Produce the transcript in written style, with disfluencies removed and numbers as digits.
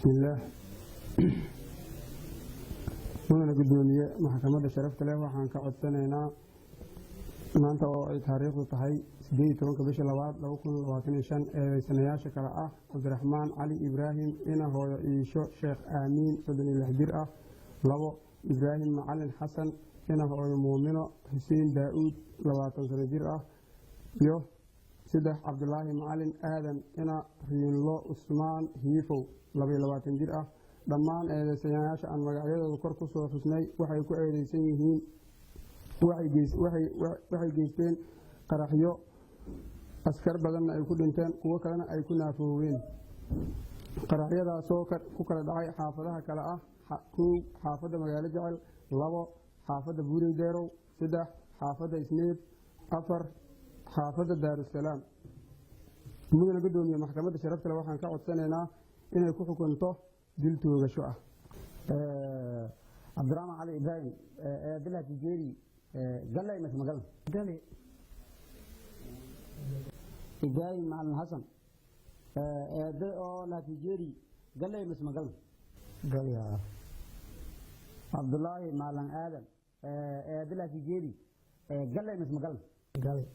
بسم الله mudana gudoomiye maxkamadda sharafta leh waxaan ka codsanaynaa maanta oo ay taariikhdu tahay 18 bisha 2025 ee sanayaasha kala ah Cabdiraxmaan Cali Ibraahim ina hooyo Iisho Sheekh Aamin 36 jir ah 2 Ibraahim Macalin Xasan ina hooyo Muumino Xuseen Daawud 20 sano jir ah iyo 3 Cabdulaahi Macalin Aadan ina Riinlo Usmaan Hiifow 22 jir ah dhammaan eedeysanayaasha aan magacyadooda kor ku soo xusnay waxay ku eedeysan yihiin waxay geysteen qaraxyo askar badanna ay ku dhinteen kuwo kalena ay ku naafooween qaraxyadaasoo ku kala dhacay xaafadaha kale ah 1 xaafadda magaalo jecel 2 xaafadda buureydeerow 3 xaafadda isneed 4 xaafadda daarusalaam mudana gudoomiye maxkamadda sharafta leh waxaan ka codsanaynaa inay ku xukunto dil toogasho ah Cabdiraxmaan Cali Ibraahim Abdullah Tijeri galay masmagal galay Ibraahim Macalin Xasan oo la Tijeri galay masmagal galay Abdullahi Macalin Aadan Abdullah Tijeri galay masmagal galay